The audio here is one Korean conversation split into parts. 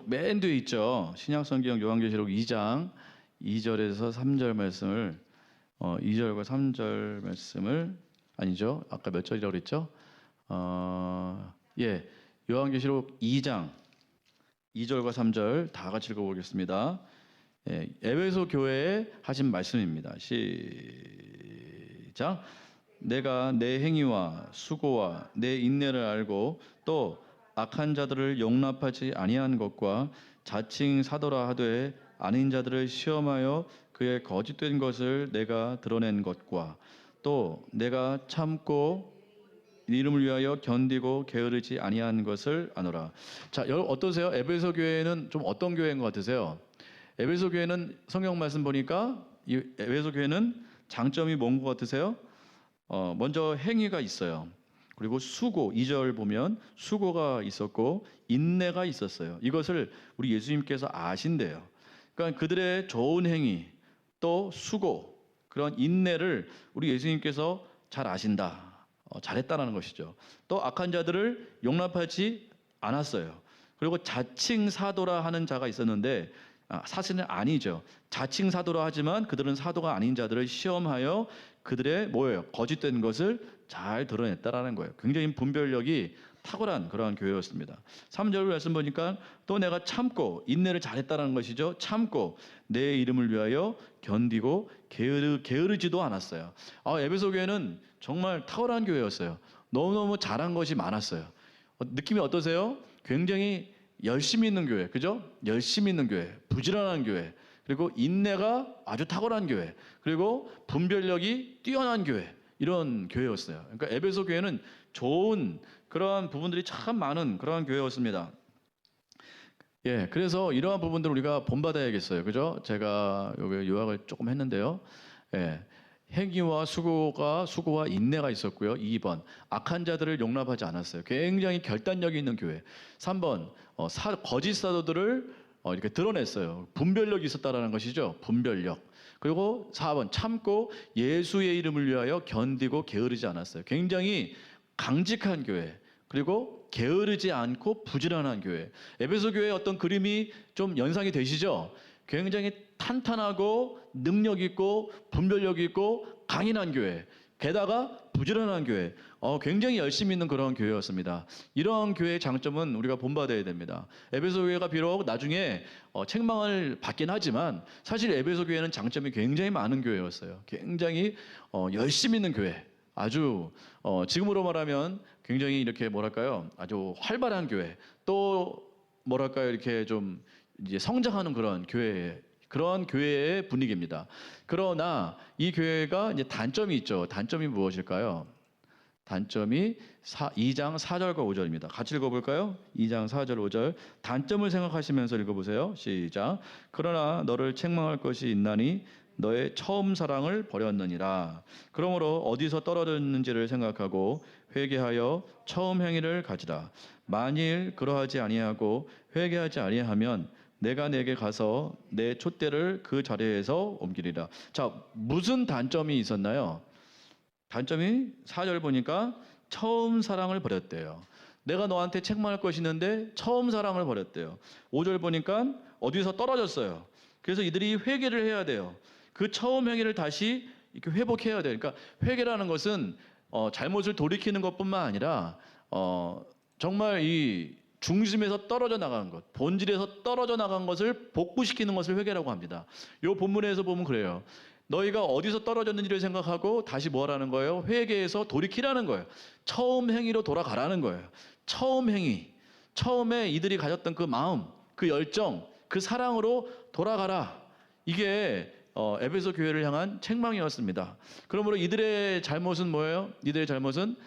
맨 뒤에 있죠. 신약성경 요한계시록 2장 2절에서 3절 말씀을 2절과 3절 말씀을 아니죠. 아까 몇 절이라고 그랬죠? 요한계시록 2장 2절과 3절 다 같이 읽어보겠습니다. 에베소 교회에 하신 말씀입니다. 시작. 내가 내 행위와 수고와 내 인내를 알고 또 악한 자들을 용납하지 아니한 것과 자칭 사도라 하되 아닌 자들을 시험하여 그의 거짓된 것을 내가 드러낸 것과 또 내가 참고 이름을 위하여 견디고 게으르지 아니한 것을 아노라. 자, 여러분 어떠세요? 에베소 교회는 좀 어떤 교회인 것 같으세요? 에베소 교회는 성경 말씀 보니까 이 에베소 교회는 장점이 뭔 것 같으세요? 먼저 행위가 있어요. 그리고 수고, 2절 보면 수고가 있었고 인내가 있었어요. 이것을 우리 예수님께서 아신대요. 그러니까 그들의 좋은 행위, 또 수고, 그런 인내를 우리 예수님께서 잘 아신다. 잘했다는 것이죠. 또 악한 자들을 용납하지 않았어요. 그리고 자칭 사도라 하는 자가 있었는데 사실은 아니죠. 자칭 사도라 하지만 그들은 사도가 아닌 자들을 시험하여 그들의 뭐예요? 거짓된 것을 잘 드러냈다라는 거예요. 굉장히 분별력이 탁월한 그러한 교회였습니다. 3절 말씀 보니까 또 내가 참고 인내를 잘했다는 것이죠. 참고 내 이름을 위하여 견디고 게으르지도 않았어요. 에베소 교회는 정말 탁월한 교회였어요. 너무너무 잘한 것이 많았어요. 느낌이 어떠세요? 굉장히 열심히 있는 교회, 그죠? 열심히 있는 교회, 부지런한 교회, 그리고 인내가 아주 탁월한 교회, 그리고 분별력이 뛰어난 교회, 이런 교회였어요. 그러니까 에베소 교회는 좋은 그러한 부분들이 참 많은 그러한 교회였습니다. 그래서 이러한 부분들 우리가 본받아야겠어요. 그죠? 제가 여기 요약을 조금 했는데요. 행위와 수고와 인내가 있었고요. 2번, 악한 자들을 용납하지 않았어요. 굉장히 결단력이 있는 교회. 3번, 거짓 사도들을 이렇게 드러냈어요. 분별력이 있었다라는 것이죠. 분별력. 그리고 4번, 참고 예수의 이름을 위하여 견디고 게으르지 않았어요. 굉장히 강직한 교회. 그리고 게으르지 않고 부지런한 교회. 에베소 교회의 어떤 그림이 좀 연상이 되시죠? 굉장히 탄탄하고 능력 있고 분별력 있고 강인한 교회. 게다가 부지런한 교회. 굉장히 열심히 있는 그런 교회였습니다. 이러한 교회의 장점은 우리가 본받아야 됩니다. 에베소 교회가 비록 나중에 책망을 받긴 하지만 사실 에베소 교회는 장점이 굉장히 많은 교회였어요. 굉장히 열심히 있는 교회. 아주 지금으로 말하면 굉장히 이렇게 뭐랄까요? 아주 활발한 교회. 또 뭐랄까요? 이렇게 좀 이제 성장하는 그런 교회의 분위기입니다. 그러나 이 교회가 이제 단점이 있죠. 단점이 무엇일까요? 단점이 2장 4절과 5절입니다. 같이 읽어볼까요? 2장 4절 5절. 단점을 생각하시면서 읽어보세요. 시작. 그러나 너를 책망할 것이 있나니 너의 처음 사랑을 버렸느니라. 그러므로 어디서 떨어졌는지를 생각하고 회개하여 처음 행위를 가지라. 만일 그러하지 아니하고 회개하지 아니하면 내가 내게 가서 내 촛대를 그 자리에서 옮기리라. 자, 무슨 단점이 있었나요? 단점이 4절 보니까 처음 사랑을 버렸대요. 내가 너한테 책망할 것이 있는데 처음 사랑을 버렸대요. 5절 보니까 어디서 떨어졌어요. 그래서 이들이 회개를 해야 돼요. 그 처음 행위를 다시 이렇게 회복해야 돼요. 그러니까 회개라는 것은 잘못을 돌이키는 것뿐만 아니라 정말 이 중심에서 떨어져 나간 것, 본질에서 떨어져 나간 것을 복구시키는 것을 회개라고 합니다. 이 본문에서 보면 그래요. 너희가 어디서 떨어졌는지를 생각하고 다시 뭐라는 거예요? 회개해서 돌이키라는 거예요. 처음 행위로 돌아가라는 거예요. 처음 행위. 처음에 이들이 가졌던 그 마음, 그 열정, 그 사랑으로 돌아가라. 이게 에베소 교회를 향한 책망이었습니다. 그러므로 이들의 잘못은 뭐예요? 이들의 잘못은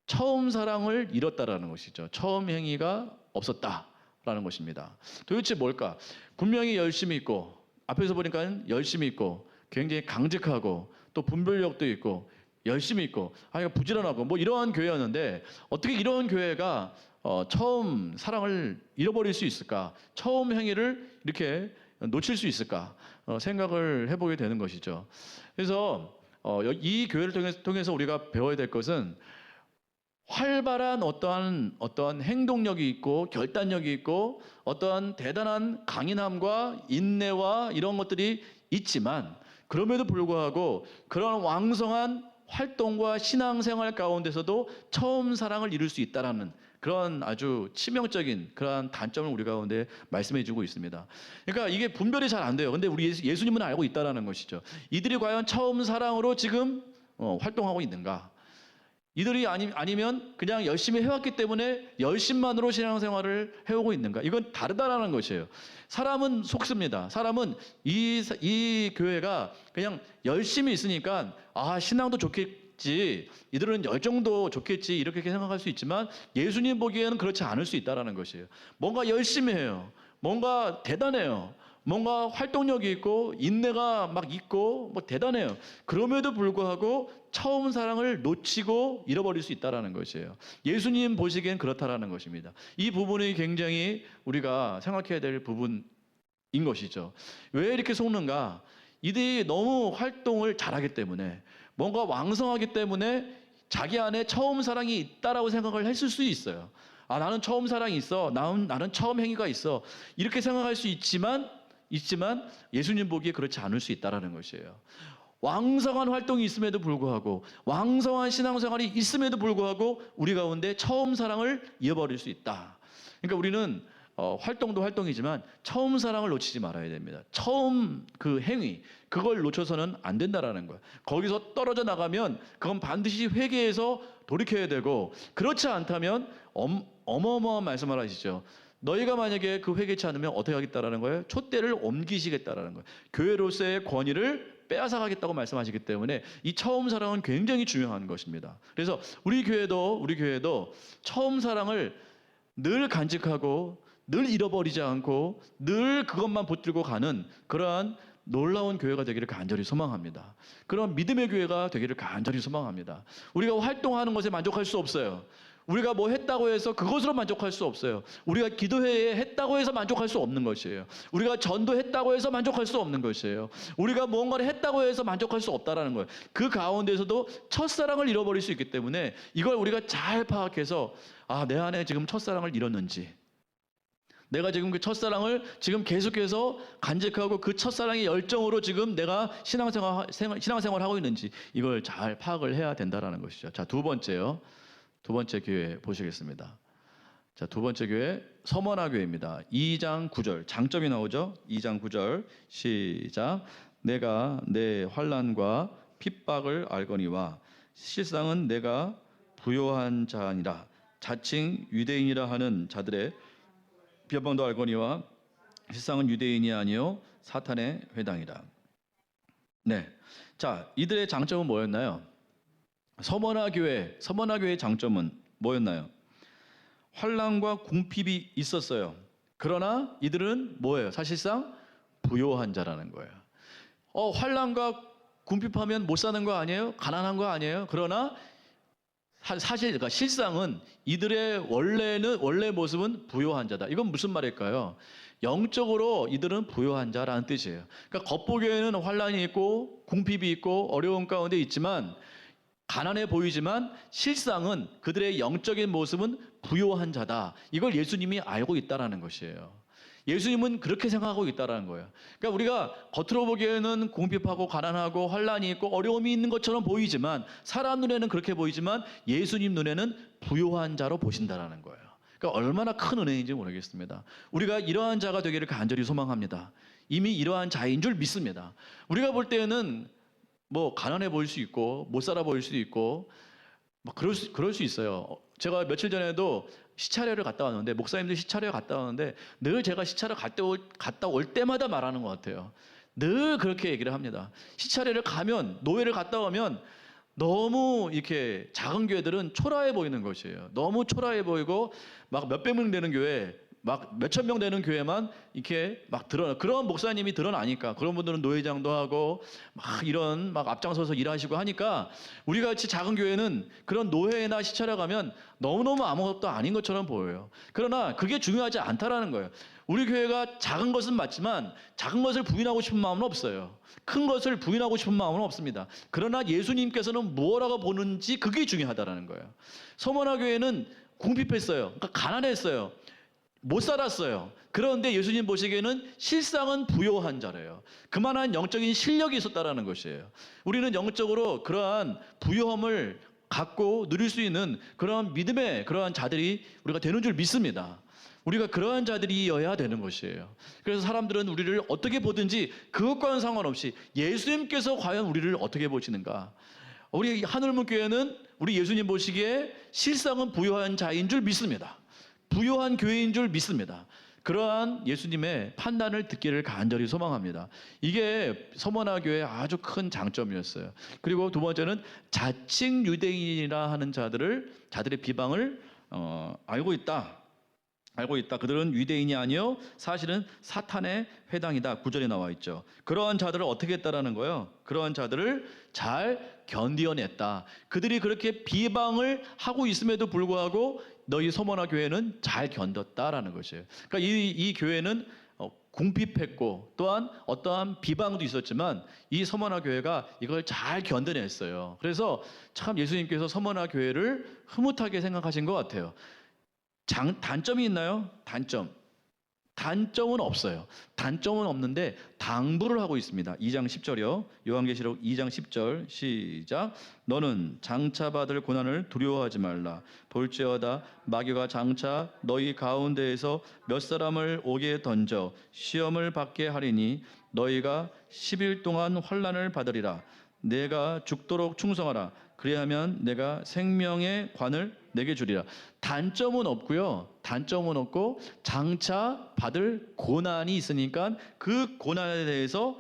처음 사랑을 잃었다라는 것이죠. 처음 행위가 없었다라는 것입니다. 도대체 뭘까? 분명히 열심히 있고 앞에서 보니까 열심히 있고 굉장히 강직하고 또 분별력도 있고 열심히 있고 부지런하고 뭐 이러한 교회였는데 어떻게 이런 교회가 처음 사랑을 잃어버릴 수 있을까? 처음 행위를 이렇게 놓칠 수 있을까? 생각을 해보게 되는 것이죠. 그래서 이 교회를 통해서 우리가 배워야 될 것은 활발한 어떠한 행동력이 있고 결단력이 있고 어떠한 대단한 강인함과 인내와 이런 것들이 있지만 그럼에도 불구하고 그런 왕성한 활동과 신앙생활 가운데서도 처음 사랑을 이룰 수 있다라는 그런 아주 치명적인 그러한 단점을 우리 가운데 말씀해 주고 있습니다. 그러니까 이게 분별이 잘 안 돼요. 근데 우리 예수님은 알고 있다라는 것이죠. 이들이 과연 처음 사랑으로 지금 활동하고 있는가? 이들이 아니면 그냥 열심히 해왔기 때문에 열심만으로 신앙생활을 해오고 있는가? 이건 다르다라는 것이에요. 사람은 속습니다. 사람은 이 교회가 그냥 열심히 있으니까 신앙도 좋겠지, 이들은 열정도 좋겠지 이렇게 생각할 수 있지만 예수님 보기에는 그렇지 않을 수 있다라는 것이에요. 뭔가 열심히 해요. 뭔가 대단해요. 뭔가 활동력이 있고 인내가 막 있고 뭐 대단해요. 그럼에도 불구하고 처음 사랑을 놓치고 잃어버릴 수 있다라는 것이에요. 예수님 보시기엔 그렇다라는 것입니다. 이 부분이 굉장히 우리가 생각해야 될 부분인 것이죠. 왜 이렇게 속는가? 이들이 너무 활동을 잘하기 때문에 뭔가 왕성하기 때문에 자기 안에 처음 사랑이 있다라고 생각을 했을 수 있어요. 나는 처음 사랑이 있어. 나는 처음 행위가 있어. 이렇게 생각할 수 있지만 예수님 보기에 그렇지 않을 수 있다라는 것이에요. 왕성한 활동이 있음에도 불구하고 왕성한 신앙생활이 있음에도 불구하고 우리 가운데 처음 사랑을 잃어버릴 수 있다. 그러니까 우리는 활동도 활동이지만 처음 사랑을 놓치지 말아야 됩니다. 처음 그 행위 그걸 놓쳐서는 안 된다라는 거예요. 거기서 떨어져 나가면 그건 반드시 회개해서 돌이켜야 되고 그렇지 않다면 어마어마한 말씀을 하시죠. 너희가 만약에 그 회개치 않으면 어떻게 하겠다라는 거예요? 촛대를 옮기시겠다라는 거예요. 교회로서의 권위를 빼앗아가겠다고 말씀하시기 때문에 이 처음 사랑은 굉장히 중요한 것입니다. 그래서 우리 교회도 처음 사랑을 늘 간직하고 늘 잃어버리지 않고 늘 그것만 붙들고 가는 그러한 놀라운 교회가 되기를 간절히 소망합니다. 그런 믿음의 교회가 되기를 간절히 소망합니다. 우리가 활동하는 것에 만족할 수 없어요. 우리가 뭐 했다고 해서 그것으로 만족할 수 없어요. 우리가 기도회에 했다고 해서 만족할 수 없는 것이에요. 우리가 전도했다고 해서 만족할 수 없는 것이에요. 우리가 무언가를 했다고 해서 만족할 수 없다라는 거예요. 그 가운데서도 첫사랑을 잃어버릴 수 있기 때문에 이걸 우리가 잘 파악해서 내 안에 지금 첫사랑을 잃었는지, 내가 지금 그 첫사랑을 지금 계속해서 간직하고 그 첫사랑의 열정으로 지금 내가 신앙생활 하고 있는지 이걸 잘 파악을 해야 된다라는 것이죠. 자, 두 번째 교회 보시겠습니다. 자, 두 번째 교회 서머나 교회입니다. 2장 9절 장점이 나오죠. 2장 9절 시작. 내가 내 환난과 핍박을 알거니와 실상은 내가 부요한 자 아니라 자칭 유대인이라 하는 자들의 비방도 알거니와 실상은 유대인이 아니요 사탄의 회당이라. 네, 자, 이들의 장점은 뭐였나요? 서머나 교회의 장점은 뭐였나요? 환난과 궁핍이 있었어요. 그러나 이들은 뭐예요? 사실상 부요한 자라는 거예요. 환난과 궁핍하면 못 사는 거 아니에요? 가난한 거 아니에요? 그러나 그러니까 실상은 이들의 원래 모습은 부요한 자다. 이건 무슨 말일까요? 영적으로 이들은 부요한 자라는 뜻이에요. 그러니까 겉보기에는 환난이 있고 궁핍이 있고 어려운 가운데 있지만 가난해 보이지만 실상은 그들의 영적인 모습은 부요한 자다. 이걸 예수님이 알고 있다라는 것이에요. 예수님은 그렇게 생각하고 있다라는 거예요. 그러니까 우리가 겉으로 보기에는 궁핍하고 가난하고 환난이 있고 어려움이 있는 것처럼 보이지만 사람 눈에는 그렇게 보이지만 예수님 눈에는 부요한 자로 보신다라는 거예요. 그러니까 얼마나 큰 은혜인지 모르겠습니다. 우리가 이러한 자가 되기를 간절히 소망합니다. 이미 이러한 자인 줄 믿습니다. 우리가 볼 때는 뭐 가난해 보일 수 있고 못 살아 보일 수도 있고 막 그럴 수 있어요. 제가 며칠 전에도 시차례를 갔다 왔는데 목사님들 시차례 갔다 왔는데 늘 제가 시차례 갔다 올 때마다 말하는 것 같아요. 늘 그렇게 얘기를 합니다. 시차례를 가면 노예를 갔다 오면 너무 이렇게 작은 교회들은 초라해 보이는 것이에요. 너무 초라해 보이고 막 몇백 명 되는 교회, 막 몇천 명 되는 교회만 이렇게 막 그런 목사님이 드러나니까 그런 분들은 노회장도 하고 막 앞장서서 일하시고 하니까 우리 같이 작은 교회는 그런 노회나 시차례 가면 너무너무 아무것도 아닌 것처럼 보여요. 그러나 그게 중요하지 않다라는 거예요. 우리 교회가 작은 것은 맞지만 작은 것을 부인하고 싶은 마음은 없어요. 큰 것을 부인하고 싶은 마음은 없습니다. 그러나 예수님께서는 무엇라고 보는지 그게 중요하다라는 거예요. 서머나 교회는 궁핍했어요. 그러니까 가난했어요. 못 살았어요. 그런데 예수님 보시기에는 실상은 부요한 자래요. 그만한 영적인 실력이 있었다라는 것이에요. 우리는 영적으로 그러한 부요함을 갖고 누릴 수 있는 그러한 믿음의 그러한 자들이 우리가 되는 줄 믿습니다. 우리가 그러한 자들이어야 되는 것이에요. 그래서 사람들은 우리를 어떻게 보든지 그것과는 상관없이 예수님께서 과연 우리를 어떻게 보시는가. 우리 하늘문교회는 우리 예수님 보시기에 실상은 부요한 자인 줄 믿습니다. 부요한 교회인 줄 믿습니다. 그러한 예수님의 판단을 듣기를 간절히 소망합니다. 이게 서머나 교회의 아주 큰 장점이었어요. 그리고 두 번째는 자칭 유대인이라 하는 자들의 비방을 알고 있다. 그들은 유대인이 아니요 사실은 사탄의 회당이다. 9절에 나와 있죠. 그러한 자들을 어떻게 했다라는 거예요? 그러한 자들을 잘 견디어냈다. 그들이 그렇게 비방을 하고 있음에도 불구하고 너희 서머나 교회는 잘 견뎠다라는 것이에요. 그러니까 이 교회는 궁핍했고 또한 어떠한 비방도 있었지만 이 서머나 교회가 이걸 잘 견뎌냈어요. 그래서 참 예수님께서 서머나 교회를 흐뭇하게 생각하신 것 같아요. 단점이 있나요? 단점은 없어요. 단점은 없는데 당부를 하고 있습니다. 2장 10절이요. 요한계시록 2장 10절 시작. 너는 장차 받을 고난을 두려워하지 말라. 볼지어다 마귀가 장차 너희 가운데에서 몇 사람을 옥에 던져 시험을 받게 하리니 너희가 10일 동안 환난을 받으리라. 내가 죽도록 충성하라. 그리하면 내가 생명의 관을 내게 주리라. 단점은 없고요. 단점은 없고 장차 받을 고난이 있으니까 그 고난에 대해서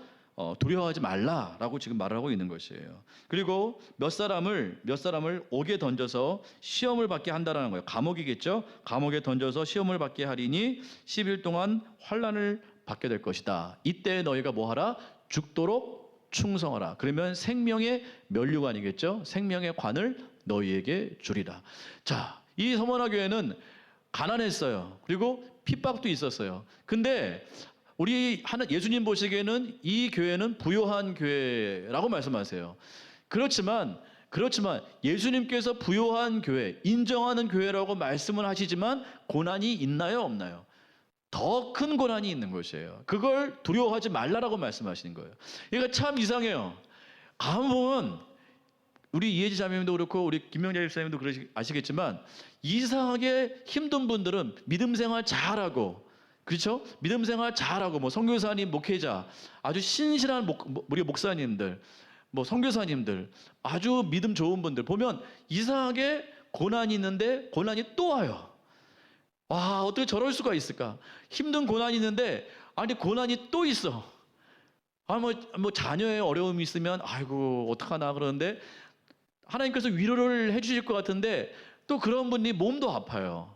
두려워하지 말라라고 지금 말을 하고 있는 것이에요. 그리고 몇 사람을 옥에 던져서 시험을 받게 한다라는 거예요. 감옥이겠죠. 감옥에 던져서 시험을 받게 하리니 10일 동안 환난을 받게 될 것이다. 이때 너희가 뭐하라? 죽도록 충성하라. 그러면 생명의 면류관이겠죠. 생명의 관을 너희에게 주리라. 자, 이 서머나 교회는 가난했어요. 그리고 핍박도 있었어요. 근데 우리 예수님 보시기에는 이 교회는 부요한 교회라고 말씀하세요. 그렇지만 예수님께서 부요한 교회, 인정하는 교회라고 말씀을 하시지만 고난이 있나요, 없나요? 더 큰 고난이 있는 것이에요. 그걸 두려워하지 말라라고 말씀하시는 거예요. 그러니까 참 이상해요. 가만 보면 우리 이혜지 자매님도 그렇고 우리 김명자 집사님도 아시겠지만 이상하게 힘든 분들은 믿음 생활 잘하고 그렇죠? 믿음 생활 잘하고 뭐 선교사님, 목회자, 아주 신실한 우리 목사님들, 뭐 선교사님들, 아주 믿음 좋은 분들 보면 이상하게 고난이 있는데 고난이 또 와요. 와, 어떻게 저럴 수가 있을까? 힘든 고난이 있는데 아니 고난이 또 있어. 뭐 자녀의 어려움이 있으면 아이고 어떡하나 그러는데 하나님께서 위로를 해주실 것 같은데 또 그런 분이 몸도 아파요.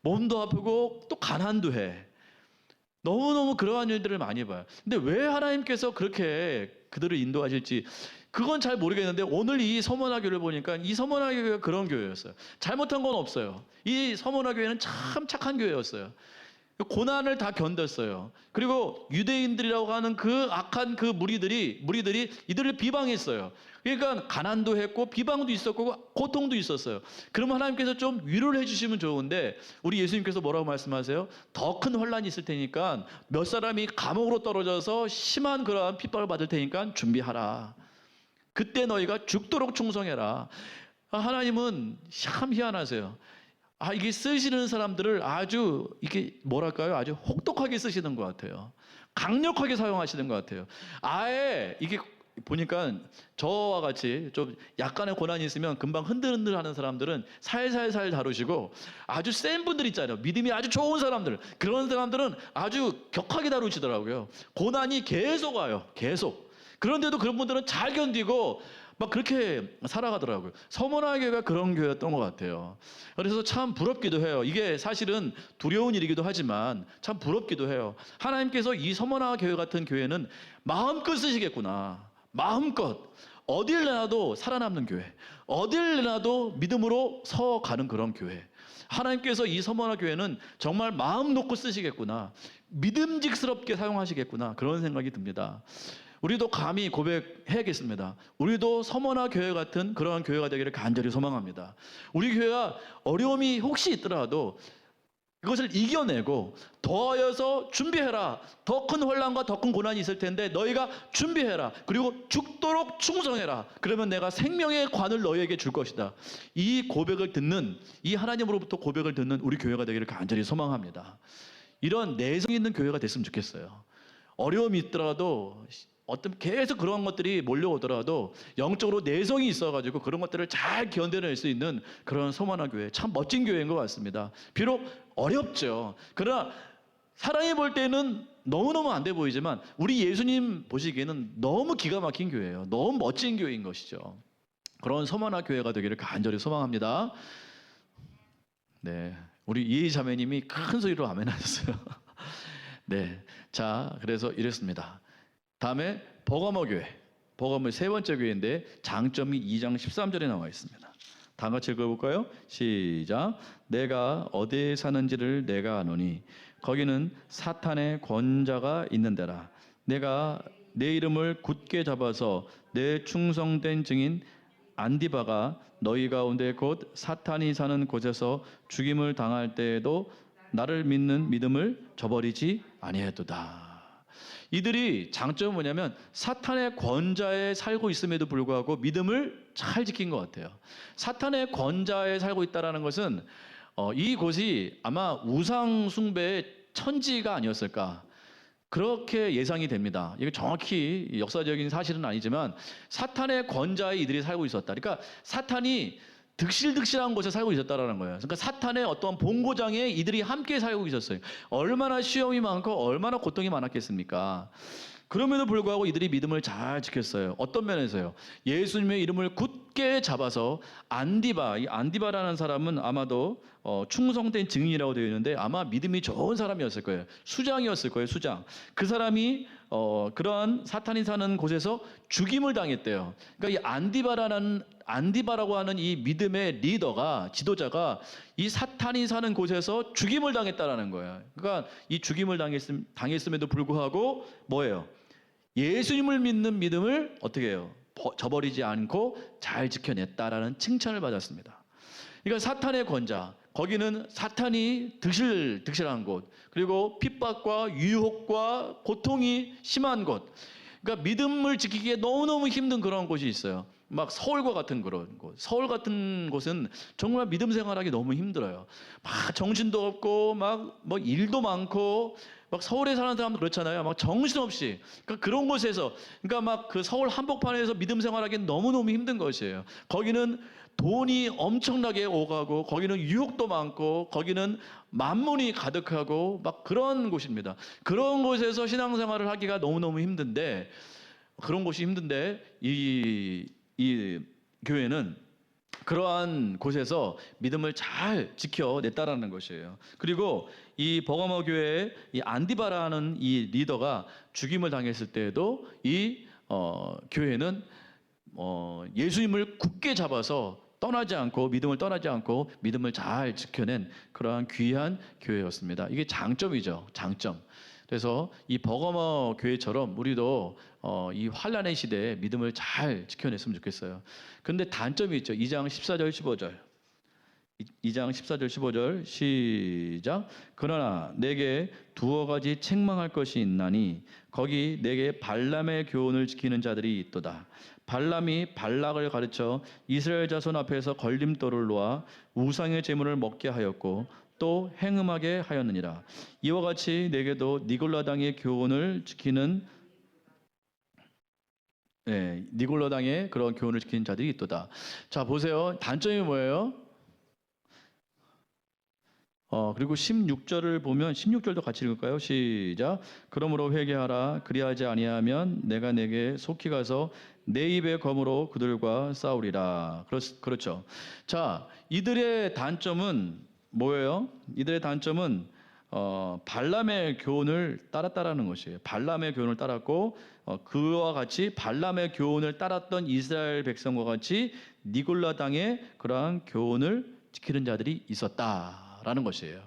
몸도 아프고 또 가난도 해. 너무너무 그러한 일들을 많이 봐요. 근데 왜 하나님께서 그렇게 그들을 인도하실지 그건 잘 모르겠는데 오늘 이 서머나 교회를 보니까 이 서머나 교회가 그런 교회였어요. 잘못한 건 없어요. 이 서머나 교회는 참 착한 교회였어요. 고난을 다 견뎠어요. 그리고 유대인들이라고 하는 그 악한 그 무리들이 이들을 비방했어요. 그러니까 가난도 했고 비방도 있었고 고통도 있었어요. 그러면 하나님께서 좀 위로를 해주시면 좋은데 우리 예수님께서 뭐라고 말씀하세요? 더 큰 환난이 있을 테니까 몇 사람이 감옥으로 떨어져서 심한 그러한 핍박을 받을 테니까 준비하라. 그때 너희가 죽도록 충성해라. 하나님은 참 희한하세요. 이게 쓰시는 사람들을 아주 이게 뭐랄까요? 아주 혹독하게 쓰시는 것 같아요. 강력하게 사용하시는 것 같아요. 아예 이게 보니까 저와 같이 좀 약간의 고난이 있으면 금방 흔들흔들하는 사람들은 살살살 다루시고 아주 센 분들 있잖아요. 믿음이 아주 좋은 사람들 그런 사람들은 아주 격하게 다루시더라고요. 고난이 계속 와요. 계속. 그런데도 그런 분들은 잘 견디고 막 그렇게 살아가더라고요. 서머나 교회가 그런 교회였던 것 같아요. 그래서 참 부럽기도 해요. 이게 사실은 두려운 일이기도 하지만 참 부럽기도 해요. 하나님께서 이 서머나 교회 같은 교회는 마음껏 쓰시겠구나. 마음껏 어딜 내놔도 살아남는 교회, 어딜 내놔도 믿음으로 서가는 그런 교회. 하나님께서 이 서머나 교회는 정말 마음 놓고 쓰시겠구나, 믿음직스럽게 사용하시겠구나, 그런 생각이 듭니다. 우리도 감히 고백해야겠습니다. 우리도 서머나 교회 같은 그러한 교회가 되기를 간절히 소망합니다. 우리 교회가 어려움이 혹시 있더라도 그것을 이겨내고 더하여서 준비해라. 더 큰 혼란과 더 큰 고난이 있을 텐데 너희가 준비해라. 그리고 죽도록 충성해라. 그러면 내가 생명의 관을 너희에게 줄 것이다. 이 고백을 듣는, 이 하나님으로부터 고백을 듣는 우리 교회가 되기를 간절히 소망합니다. 이런 내성 있는 교회가 됐으면 좋겠어요. 어려움이 있더라도 어떤 계속 그런 것들이 몰려오더라도 영적으로 내성이 있어가지고 그런 것들을 잘 견뎌낼 수 있는 그런 서머나 교회, 참 멋진 교회인 것 같습니다. 비록 어렵죠. 그러나 사람이 볼 때는 너무너무 안 돼 보이지만 우리 예수님 보시기에는 너무 기가 막힌 교회예요. 너무 멋진 교회인 것이죠. 그런 서머나 교회가 되기를 간절히 소망합니다. 네, 우리 이혜희 자매님이 큰 소리로 아멘 하셨어요. 네, 자, 그래서 이랬습니다. 다음에 버가모 교회, 버가모의 세 번째 교회인데 장점이 2장 13절에 나와 있습니다. 다 같이 읽어볼까요? 시작. 내가 어디에 사는지를 내가 아노니 거기는 사탄의 권자가 있는 데라. 내가 내 이름을 굳게 잡아서 내 충성된 증인 안디바가 너희 가운데 곧 사탄이 사는 곳에서 죽임을 당할 때에도 나를 믿는 믿음을 저버리지 아니하도다. 이들이 장점은 뭐냐면 사탄의 권자에 살고 있음에도 불구하고 믿음을 잘 지킨 것 같아요. 사탄의 권자에 살고 있다는 것은 이곳이 아마 우상 숭배의 천지가 아니었을까, 그렇게 예상이 됩니다. 이게 정확히 역사적인 사실은 아니지만 사탄의 권자에 이들이 살고 있었다. 그러니까 사탄이 득실득실한 곳에 살고 있었다라는 거예요. 그러니까 사탄의 어떤 본고장에 이들이 함께 살고 있었어요. 얼마나 시험이 많고 얼마나 고통이 많았겠습니까? 그럼에도 불구하고 이들이 믿음을 잘 지켰어요. 어떤 면에서요? 예수님의 이름을 굳게 잡아서 안디바, 이 안디바라는 사람은 아마도 충성된 증인이라고 되어 있는데 아마 믿음이 좋은 사람이었을 거예요. 수장이었을 거예요. 수장. 그 사람이 그러한 사탄이 사는 곳에서 죽임을 당했대요. 그러니까 이 안디바라고 하는 이 믿음의 리더가, 지도자가 이 사탄이 사는 곳에서 죽임을 당했다라는 거예요. 그러니까 이 죽임을 당했음에도 불구하고 뭐예요? 예수님을 믿는 믿음을 어떻게 해요? 저버리지 않고 잘 지켜냈다라는 칭찬을 받았습니다. 그러니까 사탄의 권자, 거기는 사탄이 득실한 곳, 그리고 핍박과 유혹과 고통이 심한 곳, 그러니까 믿음을 지키기에 너무너무 힘든 그런 곳이 있어요. 막 서울과 같은 그런 곳. 서울 같은 곳은 정말 믿음 생활하기 너무 힘들어요. 막 정신도 없고 막 뭐 일도 많고 막 서울에 사는 사람도 그렇잖아요. 막 정신없이. 그러니까 그런 곳에서, 그러니까 막 그 서울 한복판에서 믿음 생활하기는 너무너무 힘든 것이에요. 거기는 돈이 엄청나게 오가고 거기는 유혹도 많고 거기는 만문이 가득하고 막 그런 곳입니다. 그런 곳에서 신앙생활을 하기가 너무너무 힘든데, 그런 곳이 힘든데 이 교회는 그러한 곳에서 믿음을 잘 지켜냈다라는 것이에요. 그리고 이 버가모 교회의 이 안디바라는 이 리더가 죽임을 당했을 때에도 이 교회는 예수님을 굳게 잡아서 떠나지 않고, 믿음을 떠나지 않고 믿음을 잘 지켜낸 그러한 귀한 교회였습니다. 이게 장점이죠. 장점. 그래서 이 버가모 교회처럼 우리도 이 환난의 시대에 믿음을 잘 지켜냈으면 좋겠어요. 그런데 단점이 있죠. 2장 14절 15절. 2장 14절 15절 시작. 그러나 내게 두어 가지 책망할 것이 있나니 거기 내게 발람의 교훈을 지키는 자들이 있도다. 발람이 발락을 가르쳐 이스라엘 자손 앞에서 걸림돌을 놓아 우상의 제물을 먹게 하였고 또 행음하게 하였느니라. 이와 같이 내게도 니골라당의 교훈을 지키는 니골라당의 그런 교훈을 지키는 자들이 있도다. 자, 보세요. 단점이 뭐예요? 그리고 16절을 보면 16절도 같이 읽을까요? 시작. 그러므로 회개하라. 그리하지 아니하면 내가 내게 속히 가서 내 입의 검으로 그들과 싸우리라. 그렇죠. 자, 이들의 단점은 뭐예요? 이들의 단점은 발람의 교훈을 따랐다라는 것이에요. 발람의 교훈을 따랐고 그와 같이 발람의 교훈을 따랐던 이스라엘 백성과 같이 니골라당의 그러한 교훈을 지키는 자들이 있었다라는 것이에요.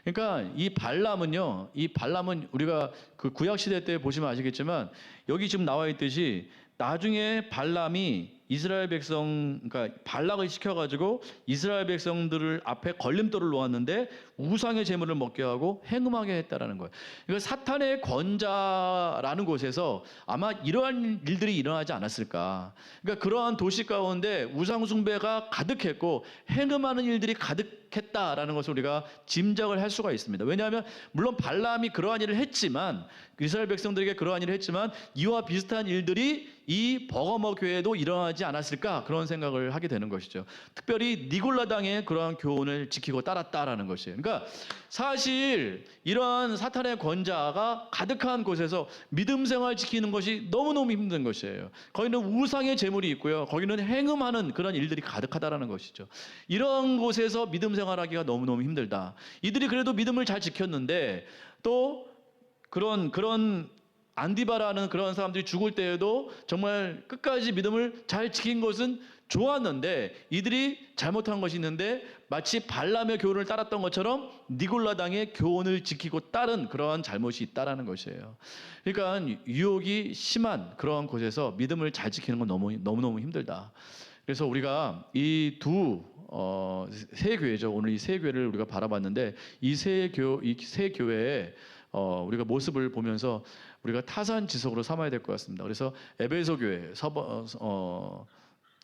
그러니까 이 발람은 우리가 그 구약 시대 때 보시면 아시겠지만 여기 지금 나와 있듯이 나중에 발람이 이스라엘 백성, 그러니까 발락을 시켜가지고 이스라엘 백성들을 앞에 걸림돌을 놓았는데 우상의 제물을 먹게 하고 행음하게 했다라는 거예요. 그러니까 사탄의 권자라는 곳에서 아마 이러한 일들이 일어나지 않았을까. 그러니까 그러한 도시 가운데 우상 숭배가 가득했고 행음하는 일들이 가득했다라는 것을 우리가 짐작을 할 수가 있습니다. 왜냐하면 물론 발람이 그러한 일을 했지만 이스라엘 백성들에게 그러한 일을 했지만 이와 비슷한 일들이 이 버가모 교회에도 일어나지 않았을까 그런 생각을 하게 되는 것이죠. 특별히 니골라당의 그러한 교훈을 지키고 따랐다라는 것이에요. 그러니까 사실 이러한 사탄의 권자가 가득한 곳에서 믿음 생활 지키는 것이 너무너무 힘든 것이에요. 거기는 우상의 제물이 있고요. 거기는 행음하는 그런 일들이 가득하다라는 것이죠. 이런 곳에서 믿음 생활하기가 너무너무 힘들다. 이들이 그래도 믿음을 잘 지켰는데 또 그런 안디바라는 그런 사람들이 죽을 때에도 정말 끝까지 믿음을 잘 지킨 것은 좋았는데 이들이 잘못한 것이 있는데 마치 발람의 교훈을 따랐던 것처럼 니골라당의 교훈을 지키고 따른 그러한 잘못이 있다라는 것이에요. 그러니까 유혹이 심한 그러한 곳에서 믿음을 잘 지키는 건 너무너무 힘들다. 그래서 우리가 이 세 교회죠. 오늘 이 세 교회를 우리가 바라봤는데 이 세 교회의 우리가 모습을 보면서 우리가 타산지석으로 삼아야 될 것 같습니다. 그래서 에베소 교회,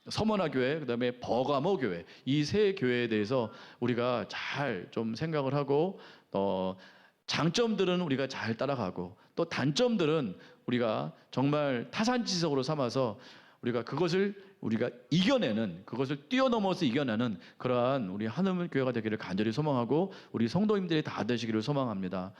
서머나 교회, 그다음에 버가모 교회 이 세 교회에 대해서 우리가 잘 좀 생각을 하고 장점들은 우리가 잘 따라가고 또 단점들은 우리가 정말 타산지석으로 삼아서 우리가 그것을 이겨내는, 그것을 뛰어넘어서 이겨내는 그러한 우리 하나님의 교회가 되기를 간절히 소망하고 우리 성도님들이 다 되시기를 소망합니다.